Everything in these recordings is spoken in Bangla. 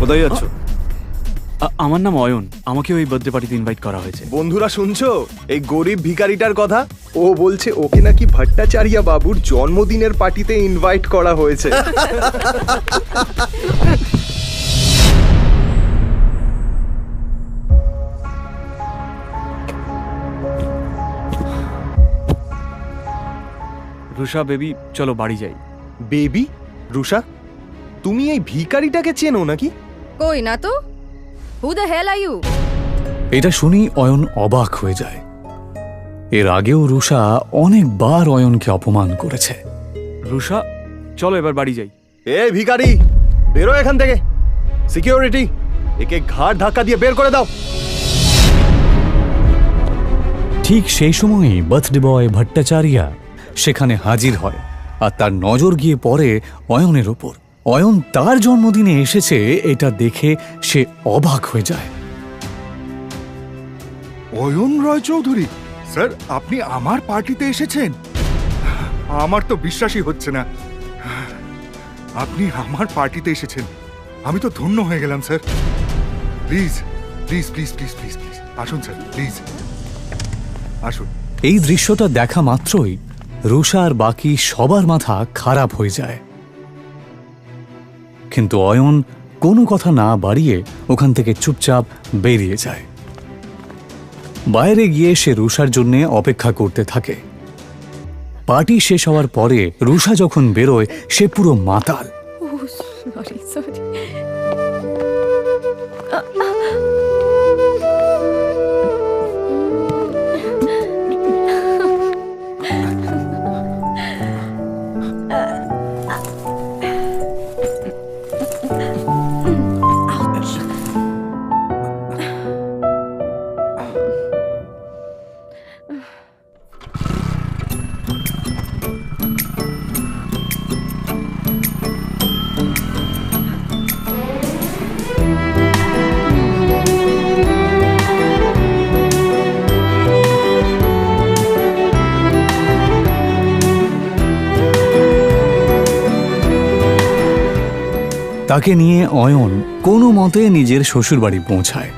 কোথায় যাচ্ছ? আমার নাম অয়ন, আমাকে ওই বার্থডে পার্টিতে ইনভাইট করা হয়েছে। বন্ধুরা শুনছো এই গরিব ভিখারিটার কথা? ও বলছে ওকে নাকি ভট্টাচার্য বাবুর জন্মদিনের পার্টিতে ইনভাইট করা হয়েছে। রুষা বেবি, চলো বাড়ি যাই। বেবি? রুষা, তুমি এই ভিখারিটাকে চেনো নাকি? কই না তো। Who the hell are you? এটা শুনি অয়ন অবাক হয়ে যায়। এর আগেও রুষা অনেকবার অয়নকে অপমান করেছে। রুষা, চলো এবার বাড়ি যাই। এ ভিখারি, বেরো এখান থেকে। সিকিউরিটি, একে ঘাড় ধাক্কা দিয়ে বের করে দাও। ঠিক সেই সময়ই বার্থডে বয় ভট্টাচার্য সেখানে হাজির হয়, আর তার নজর গিয়ে পড়ে অয়নের ওপর। অয়ন তার জন্মদিনে এসেছে এটা দেখে সে অবাক হয়ে যায়। অয়ন রয় চৌধুরী স্যার, আপনি আমার পার্টিতে এসেছেন? আমার তো বিশ্বাসই হচ্ছে না। আপনি আমার পার্টিতে এসেছেন, আমি তো ধন্য হয়ে গেলাম sir. Please please please please please please আসুন স্যার, প্লিজ আসুন। এই দৃশ্যটা দেখা মাত্রই রুষা আর বাকি সবার মাথা খারাপ হয়ে যায়, কিন্তু অয়ন কোনো কথা না বাড়িয়ে ওখান থেকে চুপচাপ বেরিয়ে যায়। বাইরে গিয়ে সে রুষার জন্য অপেক্ষা করতে থাকে। পার্টি শেষ হওয়ার পরে রুষা যখন বেরোয় সে পুরো মাতাল। Sorry sorry. তাকে নিয়ে অয়ন কোনো মতে নিজের শ্বশুরবাড়ি পৌঁছায়।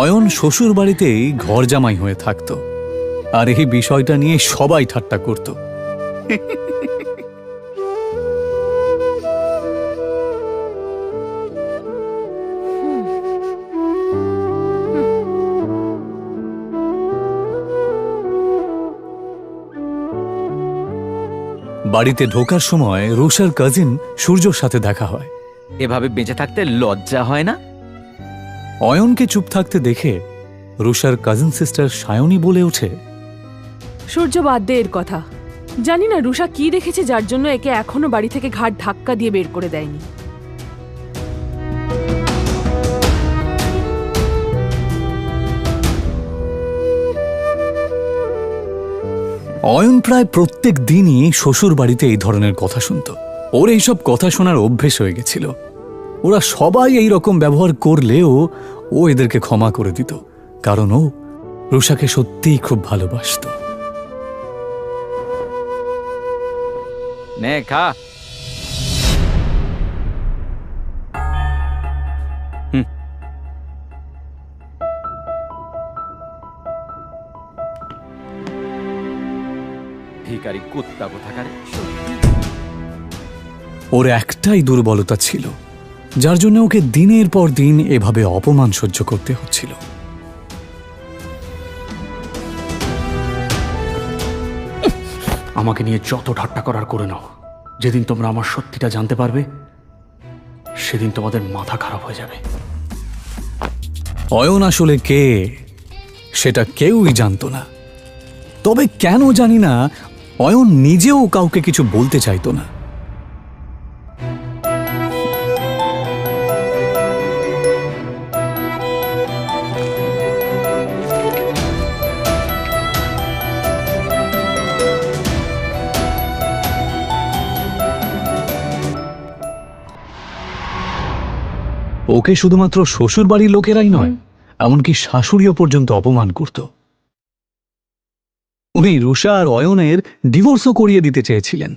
অয়ন শ্বশুরবাড়িতেই ঘর জামাই হয়ে থাকত, আর এই বিষয়টা নিয়ে সবাই ঠাট্টা করত। বাড়িতে ঢোকার সময় রুষার কাজিন সূর্যর সাথে দেখা হয়। এভাবে বেঁচে থাকতে লজ্জা হয় না? অয়নকে চুপ থাকতে দেখে রুষার কাজিন সিস্টার সায়নী বলে ওঠে, সূর্য বাদ দে এর কথা। জানি না রুষা কি দেখেছে যার জন্য একে এখনো বাড়ি থেকে ঘাট ধাক্কা দিয়ে বের করে দেয়নি। অয়ন প্রায় প্রত্যেক দিনই শ্বশুর বাড়িতে এই ধরনের কথা শুনত। ওর এইসব কথা শোনার অভ্যেস হয়ে গেছিল। ওরা সবাই এই রকম ব্যবহার করলেও ও এদেরকে ক্ষমা করে দিত, কারণ ও রুষাকে সত্যিই খুব ভালোবাসত। নে খা। ভিখারি কুত্তা কোথাকার। ওর একটাই দুর্বলতা ছিল, যার জন্য ওকে দিনের পর দিন এভাবে অপমান সহ্য করতে হচ্ছিল। আমাকে নিয়ে যত ঠাট্টা করার করে নাও, যেদিন তোমরা আমার সত্যিটা জানতে পারবে সেদিন তোমাদের মাথা খারাপ হয়ে যাবে। অয়ন আসলে কে সেটা কেউই জানতো না, তবে কেন জানি না অয়ন নিজেও কাউকে কিছু বলতে চাইতো না। ওকে শুধুমাত্র শ্বশুর বাড়ির লোকেরাই নয়, এমনকি শাশুড়িও পর্যন্ত অপমান করত। উনি রুষা আর অয়নের ডিভোর্সও করিয়ে দিতে চেয়েছিলেন।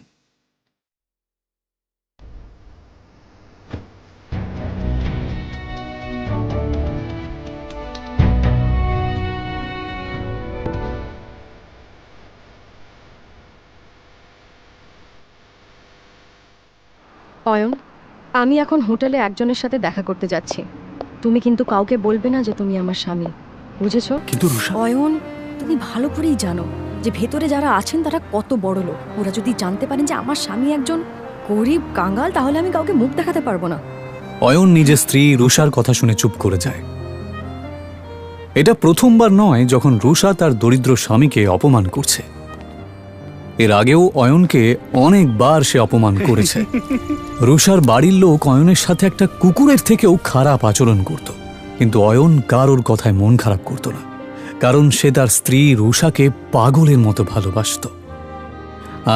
অয়ন, আমি এখন হোটেলে একজনের সাথে দেখা করতে যাচ্ছি। তুমি কিন্তু কাউকে বলবে না যে তুমি আমার স্বামী, বুঝেছো? কিন্তু রুষা, অয়ন, তুমি ভালো করেই জানো যে ভেতরে যারা আছেন তারা কত বড় লোক। ওরা যদি জানতে পারেন যে আমার স্বামী একজন গরিব কাঙ্গাল, তাহলে আমি কাউকে মুখ দেখাতে পারবো না। অয়ন নিজের স্ত্রী রুষার কথা শুনে চুপ করে যায়। এটা প্রথমবার নয় যখন রুষা তার দরিদ্র স্বামীকে অপমান করছে। এর আগেও অয়নকে অনেকবার সে অপমান করেছে। রুষার বাড়ির লোক অয়নের সাথে একটা কুকুরের থেকেও খারাপ আচরণ করত, কিন্তু অয়ন কারোর কথায় মন খারাপ করত না, কারণ সে তার স্ত্রী রুষাকে পাগলের মতো ভালোবাসত।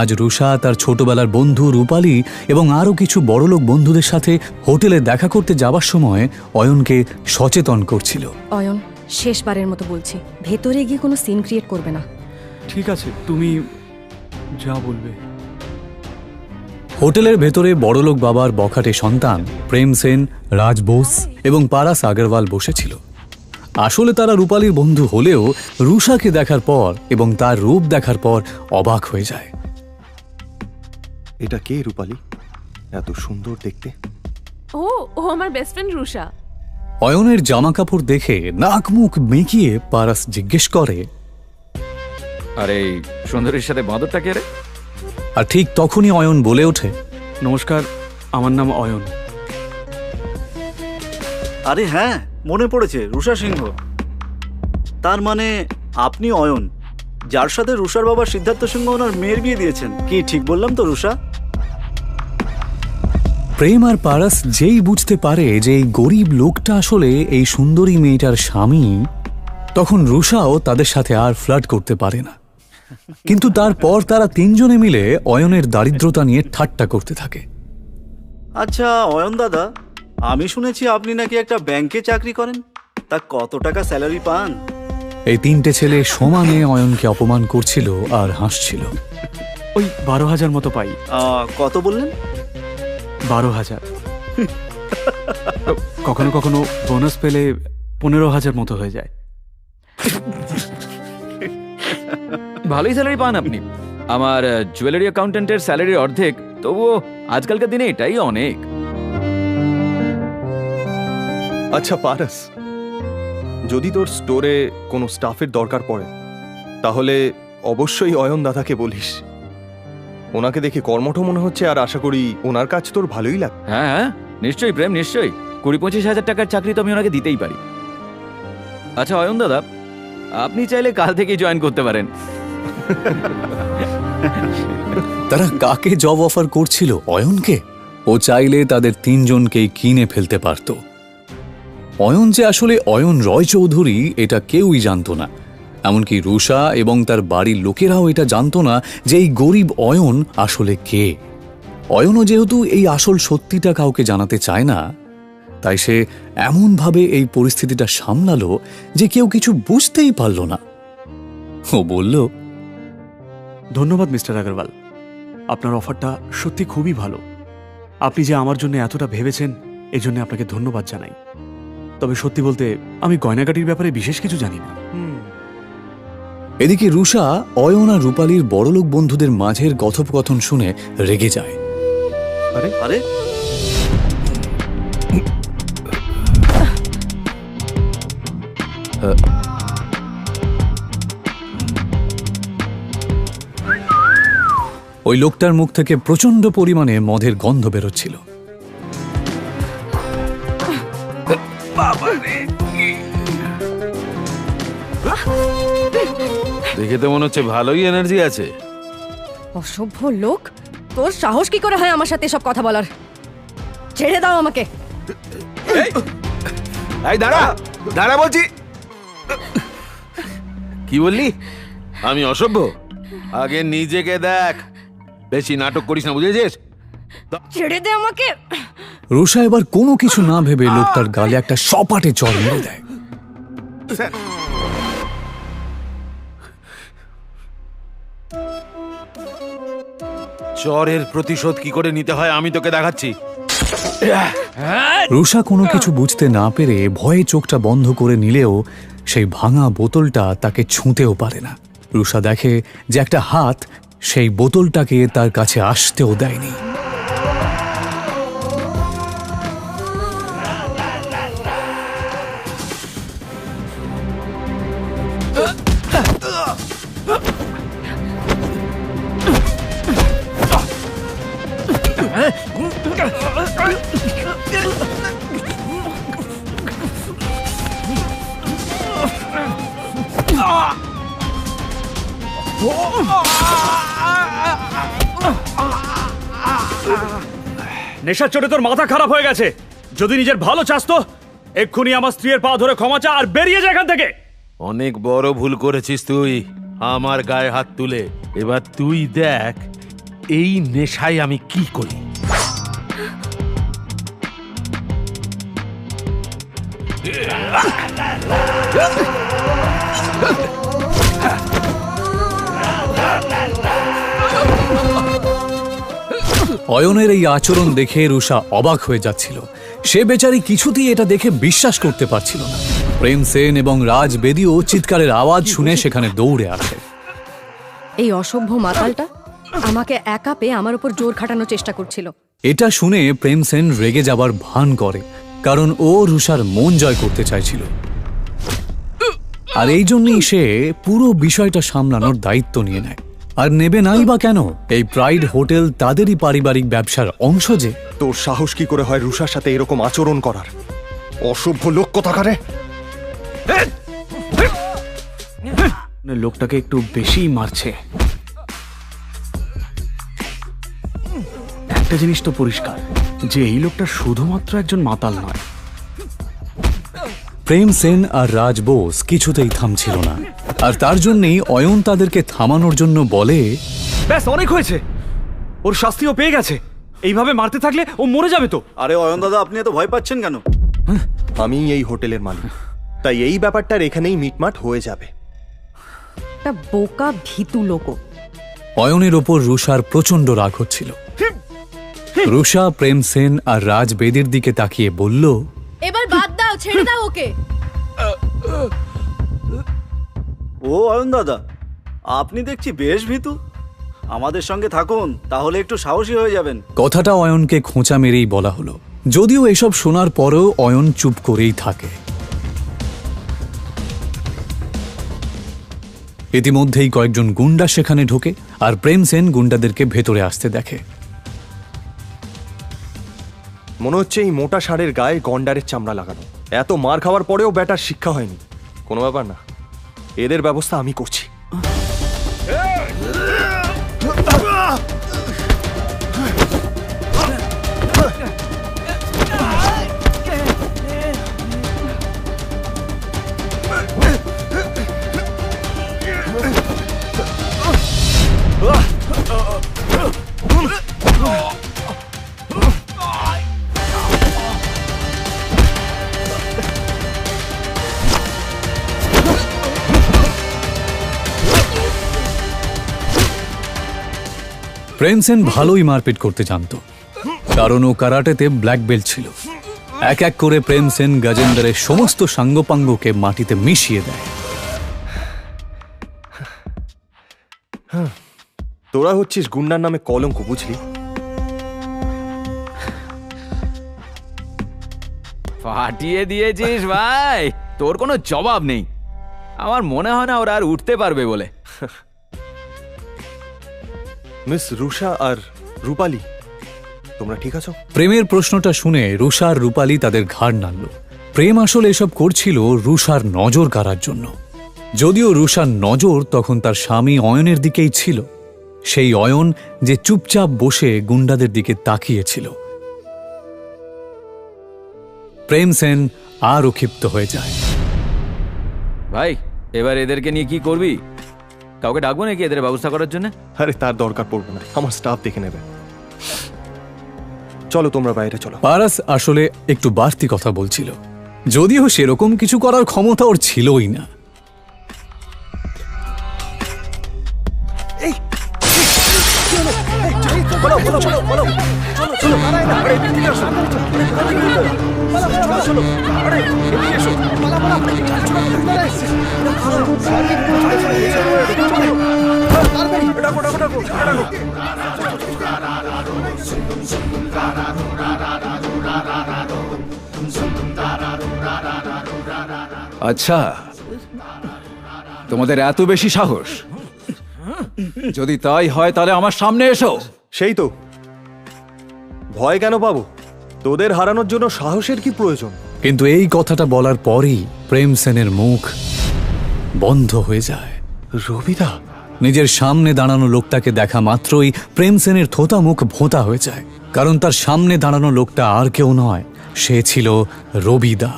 আজ রুষা তার ছোটবেলার বন্ধু রূপালী এবং আরও কিছু বড়লোক বন্ধুদের সাথে হোটেলে দেখা করতে যাবার সময় অয়নকে সচেতন করছিল। অয়ন, শেষবারের মতো বলছি, ভেতরে গিয়ে কোনো সিন ক্রিয়েট করবে না। ঠিক আছে, তুমি যা বলবে। হোটেলের ভেতরে বড়লোক বাবার বখাটে সন্তান প্রেম সেন, রাজ বোস এবং পারাস আগরওয়াল বসেছিল। আসলে তারা রূপালীর বন্ধু হলেও রুষাকে দেখার পর এবং তার রূপ দেখার পর অবাক হয়ে যায়। এটা কে রূপালী? এত সুন্দর দেখতে। ও ও আমার বেস্ট ফ্রেন্ড রুষা। অয়নের জামা কাপড় দেখে নাক মুখ মেকিয়ে পারাস জিজ্ঞেস করে, আরে সুন্দরীর সাথে বাঁদরটা কে রে? আর ঠিক তখনই অয়ন বলে ওঠে, নমস্কার, আমার নাম অয়ন। আরে হ্যাঁ, মনে পড়েছে, রুষা সিংহ। তার মানে আপনি অয়ন, যার সাথে রুষার বাবা সিদ্ধার্থ সিংহ ওনার মেয়ের বিয়ে দিয়েছেন। কি ঠিক বললাম তো রুষা? প্রেম আর পারাস যেই বুঝতে পারে যে এই গরিব লোকটা আসলে এই সুন্দরী মেয়েটার স্বামী, তখন রুষাও তাদের সাথে আর ফ্লার্ট করতে পারে না। কিন্তু তারপর তারা তিনজনে মিলে অয়নের দারিদ্রতা নিয়ে ঠাট্টা করতে থাকে। আচ্ছা অয়ন দাদা, আমি শুনেছি আপনি নাকি একটা ব্যাংকে চাকরি করেন। তা কত টাকা স্যালারি পান? এই তিনটে ছেলে সমানে অয়নকে অপমান করছিল আর হাসছিল। ওই 12,000 মতো পাই। কত বললেন? 12,000। কখনো কখনো বোনাস পেলে 15,000 মতো হয়ে যায়। ভালোই স্যালারি পান আপনি। আমার জুয়েলারি অ্যাকাউন্টেন্টের স্যালারির অর্ধেক, তবুও আজকালকার দিনে এটাই অনেক। আচ্ছা পারাস, যদি তোর স্টোরে কোনো স্টাফের দরকার পড়ে তাহলে অবশ্যই অয়ন দাদাকে বলিস। ওনাকে দেখে কর্মঠ মনে হচ্ছে, আর আশা করি ওনার কাজ তোর ভালোই লাগে। হ্যাঁ হ্যাঁ, নিশ্চয়ই প্রেম, নিশ্চয়ই। 20-25 টাকার চাকরি তো আমি ওনাকে দিতেই পারি। আচ্ছা অয়ন দাদা, আপনি চাইলে কাল থেকেই জয়েন করতে পারেন। তারা কাকে জব অফার করছিল? অয়নকে। ও চাইলে তাদের তিনজনকেই কিনে ফেলতে পারত। অয়ন যে আসলে অয়ন রয় চৌধুরী এটা কেউই জানতো না। এমনকি রুষা এবং তার বাড়ির লোকেরাও এটা জানতো না যে এই গরিব অয়ন আসলে কে। অয়নও যেহেতু এই আসল সত্যিটা কাউকে জানাতে চায় না, তাই সে এমনভাবে এই পরিস্থিতিটা সামলালো যে কেউ কিছু বুঝতেই পারল না। ও বলল, ধন্যবাদ মিস্টার আগরওয়াল, আপনার অফারটা সত্যি খুবই ভালো। আপনি যে আমার জন্য এতটা ভেবেছেন, এই জন্য আপনাকে ধন্যবাদ জানাই। তবে সত্যি বলতে আমি গয়নাগাটির ব্যাপারে বিশেষ কিছু জানি না। এদিকে রুষা অয়ন আর রূপালীর বড়লোক বন্ধুদের মাঝের কথোপকথন শুনে রেগে যায়। আরে ওই লোকটার মুখ থেকে প্রচন্ড পরিমাণে মদের গন্ধ বেরোচ্ছিল। দেখে তো মনে হচ্ছে ভালোই এনার্জি আছে। অসভ্য লোক, তোর সাহস কি করে হয় আমার সাথে সব কথা বলার? ছেড়ে দাও আমাকে। এই দাঁড়া দাঁড়া বলছি। কি বললি? আমি অসভ্য? আগে নিজেকে দেখ, বেশি নাটক করিস না, বুঝেছিস? ছেড়ে দে আমাকে। রুষা এবার কোনো কিছু না ভেবে লোকটার গালে একটা সপাটে চড় মেরে দেয়। স্যার চরের প্রতিশোধ কি করে নিতে হয় আমি তোকে দেখাচ্ছি। রুষা কোনো কিছু বুঝতে না পেরে ভয়ে চোখটা বন্ধ করে নিলেও সেই ভাঙা বোতলটা তাকে ছুঁতেও পারে না। রুষা দেখে যে একটা হাত সেই বোতলটাকে তার কাছে আসতেও দেয়নি। নেশার চোটে তোর মাথা খারাপ হয়ে গেছে। যদি নিজের ভালো চাস তো এক্ষুনি আমার স্ত্রীর পা ধরে ক্ষমা চা আর বেরিয়ে যা এখান থেকে। অনেক বড় ভুল করেছিস তুই আমার গায়ে হাত তুলে। এবার তুই দেখ এই নেশায় আমি কি করি। অয়নের এই আচরণ দেখে রুষা অবাক হয়ে যাচ্ছিল। সে বেচারি কিছুতেই এটা দেখে বিশ্বাস করতে পারছিল না। প্রেম সেন এবং রাজ বেদিও চিৎকারের আওয়াজ শুনে সেখানে দৌড়ে আসে। এই অসভ্য মাতালটা আমাকে একা পেয়ে আমার উপর জোর খাটানোর চেষ্টা করছিল। এটা শুনে প্রেম সেন রেগে যাবার ভান করে, কারণ ও রুষার মন জয় করতে চাইছিল। আর এই জন্যই সে পুরো বিষয়টা সামলানোর দায়িত্ব নিয়ে নেয়। আর নেবে নাই বা কেন? এই প্রাইড হোটেল তাদেরই পারিবারিক ব্যবসার অংশ যে। তোর সাহস কি করে হয় রুষার সাথে এরকম আচরণ করার? অসভ্য লোক কোথাকারে! লোকটাকে একটু বেশিই মারছে। একটা জিনিস তো পরিষ্কার যে এই লোকটা শুধুমাত্র একজন মাতাল নয়। প্রেম সেন আর রাজ বোস কিছুতেই থামছিল না, আর তার জন্যই অয়ন তাদেরকে থামানোর জন্য বলে, ব্যাস অনেক হয়েছে, ওর শাস্তিও পেয়ে গেছে। এইভাবে মারতে থাকলে ও মরে যাবে তো। আরে অয়ন দাদা, আপনি এত ভয় পাচ্ছেন কেন? আমি এই হোটেলের মালিক, তাই এই ব্যাপারটার এখানেই মিটমাট হয়ে যাবে। একটা বোকা ভীতু লোক। অয়নের ওপর রুষার প্রচন্ড রাগ হচ্ছিল। রুষা প্রেম সেন আর রাজ বেদির দিকে তাকিয়ে বলল, এবার বাদ দাও, ছেড়ে দাও ওকে। ও অয়ন দাদা, আপনি দেখছি বেশ ভীতু। আমাদের সঙ্গে থাকুন, তাহলে একটু সাহসী হয়ে যাবেন। কথাটা অয়নকে খোঁচা মেরেই বলা হলো, যদিও এসব শোনার পরেও অয়ন চুপ করেই থাকে। ইতিমধ্যেই কয়েকজন গুন্ডা সেখানে ঢোকে, আর প্রেম সেন গুন্ডাদেরকে ভেতরে আসতে দেখে। মনে হচ্ছে এই মোটা ষাঁড়ের গায়ে গন্ডারের চামড়া লাগানো। এত মার খাওয়ার পরেও ব্যাটার শিক্ষা হয়নি। কোনো ব্যাপার না, এদের ব্যবস্থা আমি করছি। প্রেম সেন ভালোই মারপিট করতে জানত, কারণ ও কারাটেতে ব্ল্যাক বেল্ট ছিল। এক এক করে প্রেম সেন গজেন্দ্রের সমস্ত সাঙ্গপাঙ্গকে মাটিতে মিশিয়ে দেয়। তোরা হচ্ছিস গুন্ডার নামে কলঙ্ক, বুঝলি? ফাটিয়ে দিয়েছিস ভাই, তোর কোনো জবাব নেই। আমার মনে হয় না ওরা আর উঠতে পারবে বলে। মিস রুষা আর রূপালী, তোমরা ঠিক আছো? প্রেমের প্রশ্নটা শুনে রুষা আর রূপালী তাদের ঘাড় নাড়ল। প্রেম আসলে এসব করছিল রুষার নজর কাড়ার জন্য। যদিও রুষার নজর তখন তার স্বামী অয়নের দিকেই ছিল, সেই অয়ন যে চুপচাপ বসে গুন্ডাদের দিকে তাকিয়েছিল। প্রেম সেন আরও ক্ষিপ্ত হয়ে যায়। ভাই, এবার এদেরকে নিয়ে কি করবি? কাউকে ডাকবো নাকি এদের ব্যবস্থা করার জন্য? আরে তার দরকার পড়বে না, আমার স্টাফ দেখে নেবে। চলো তোমরা বাইরে চলো। পারাস আসলে একটু বাড়তি কথা বলছিল। যদিও সেরকম কিছু করার ক্ষমতা ওর ছিলই না। আচ্ছা, তোমাদের এত বেশি সাহস? যদি তাই হয় তাহলে আমার সামনে এসো। সেই তো, ভয় কেন পাবো? তোদের হারানোর জন্য সাহসের কি প্রয়োজন? কিন্তু এই কথাটা বলার পরই প্রেম সেনের মুখ বন্ধ হয়ে যায়। রবিদা, নিজের সামনে দাঁড়ানো লোকটাকে দেখা মাত্রই প্রেম সেনের থোতা মুখ ভোঁতা হয়ে যায়, কারণ তার সামনে দাঁড়ানো লোকটা আর কেউ নয়, সে ছিল রবিদা।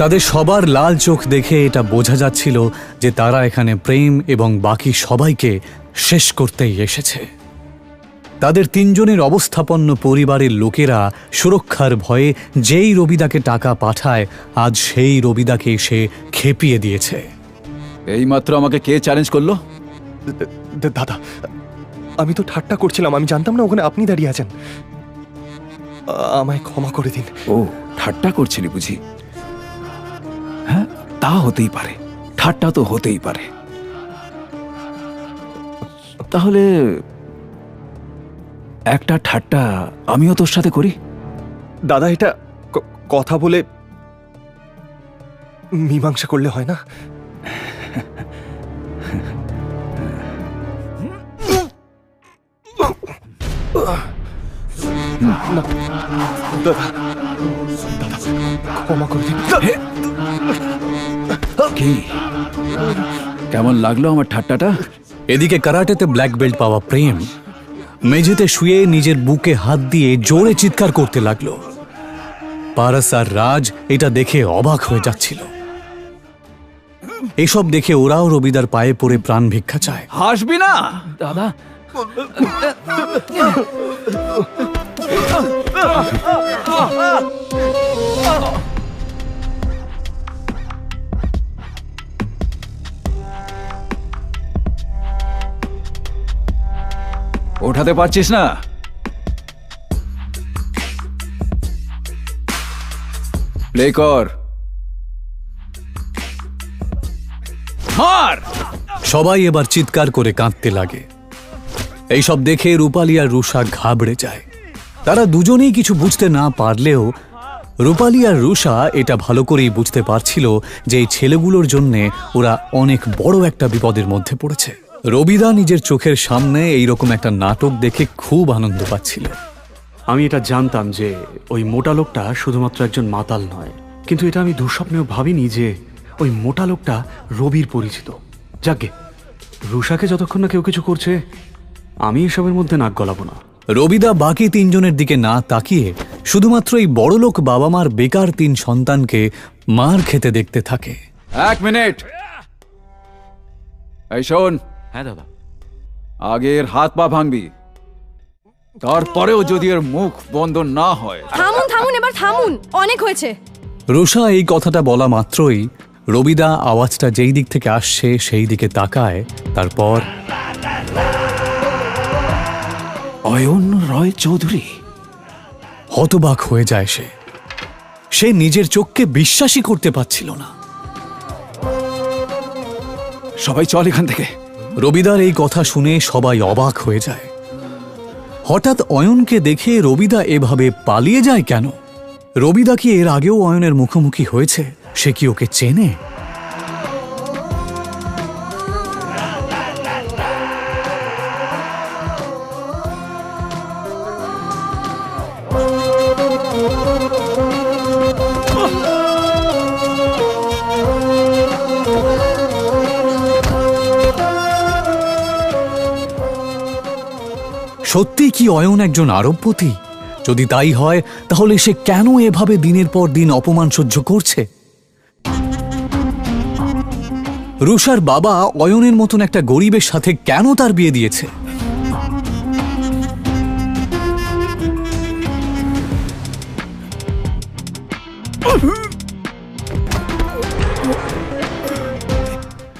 তাদের সবার লাল চোখ দেখে এটা বোঝা যাচ্ছিল যে তারা এখানে প্রেম এবং বাকি সবাইকে শেষ করতেই এসেছে। তাদের তিনজনের অবস্থাপন্ন পরিবারের লোকেরা সুরক্ষার ভয়ে যেই রবিদাকে টাকা পাঠায়, আজ সেই রবিদাকে সে খেপিয়ে দিয়েছে। এইমাত্র আমাকে কে চ্যালেঞ্জ করলো? দাদা, আমি তো ঠাট্টা করছিলাম, আমি জানতাম না ওখানে আপনি দাঁড়িয়ে আছেন। আমায় ক্ষমা করে দিন। ও, ঠাট্টা করছিলি বুঝি? হ্যাঁ, তা হতেই পারে, ঠাট্টা তো হতেই পারে। তাহলে একটা ঠাট্টা আমিও তোর সাথে করি। দাদা, এটা কথা বলে মীমাংসা করলে হয় না? দাদা, ক্ষমা করে দিন। কি কেমন লাগলো আমার ঠাট্টাটা? এদিকে কারাটেতে ব্ল্যাক বেল্ট পাওয়া প্রেম মেঝেতে শুয়ে নিজের বুকে হাত দিয়ে জোরে চিৎকার করতে লাগলো। পারস আর রাজ এটা দেখে অবাক হয়ে যাচ্ছিল। এসব দেখে ওরাও রবিদার পায়ে পড়ে প্রাণ ভিক্ষা চায়। হাসবি না দাদা। ওঠাতে পারছিস না? প্লে কর, মার। সবাই এবার চিৎকার করে কাঁদতে লাগে। এইসব দেখে রূপালী আর রুষা ঘাবড়ে যায়। তারা দুজনেই কিছু বুঝতে না পারলেও রূপালী আর রুষা এটা ভালো করেই বুঝতে পারছিল যে এই ছেলেগুলোর জন্যে ওরা অনেক বড় একটা বিপদের মধ্যে পড়েছে। রবিদা নিজের চোখের সামনে এইরকম একটা নাটক দেখে খুব আনন্দ পাচ্ছিল। আমি এটা জানতাম যে ওই মোটা লোকটা শুধুমাত্র একজন মাতাল নয়, কিন্তু এটা আমি দুঃস্বপ্নেও ভাবিনি যে ওই মোটা লোকটা রবির পরিচিত। যাকে রুষাকে যতক্ষণ না কেউ কিছু করছে, আমি এসবের মধ্যে নাক গলাবো না। রবিদা বাকি তিনজনের দিকে না তাকিয়ে শুধুমাত্র এই বড়লোক বাবা মার বেকার তিন সন্তানকে মার খেতে দেখতে থাকে। এক মিনিট, এই শোন। হ্যাঁ দাদা। আগের হাত পা ভাঙবি, তারপরেও যদি এর মুখ বন্ধ না হয়। থামুন থামুন, এবার থামুন, অনেক হয়েছে। রুষা এই কথাটা বলা মাত্রই রবিদা আওয়াজটা যেই দিক থেকে আসছে সেই দিকে তাকায়। তারপর অয়ন রয় চৌধুরী। হতবাক হয়ে যায় সে নিজের চোখকে বিশ্বাসই করতে পারছিল না। সবাই চল এখান থেকে। রবিদার এই কথা শুনে সবাই অবাক হয়ে যায়। হঠাৎ অয়নকে দেখে রবিদা এভাবে পালিয়ে যায় কেন? রবিদা কি এর আগেও অয়নের মুখোমুখি হয়েছে? সে কি ওকে চেনে? সত্যি কি অয়ন একজন আরবপতি? যদি তাই হয় তাহলে সে কেন এভাবে দিনের পর দিন অপমান সহ্য করছে? রুষার বাবা অয়নের মতন একটা গরিবের সাথে কেন তার বিয়ে দিয়েছে?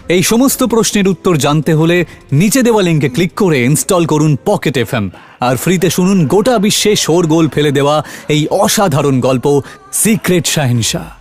এই সমস্ত প্রশ্নের উত্তর জানতে হলে নিচে দেওয়া লিঙ্কে ক্লিক করে ইনস্টল করুন পকেট এফএম আর ফ্রিতে শুনুন গোটা বিশ্বে শোরগোল ফেলে দেওয়া এই অসাধারণ গল্প সিক্রেট শাহেনশাহ।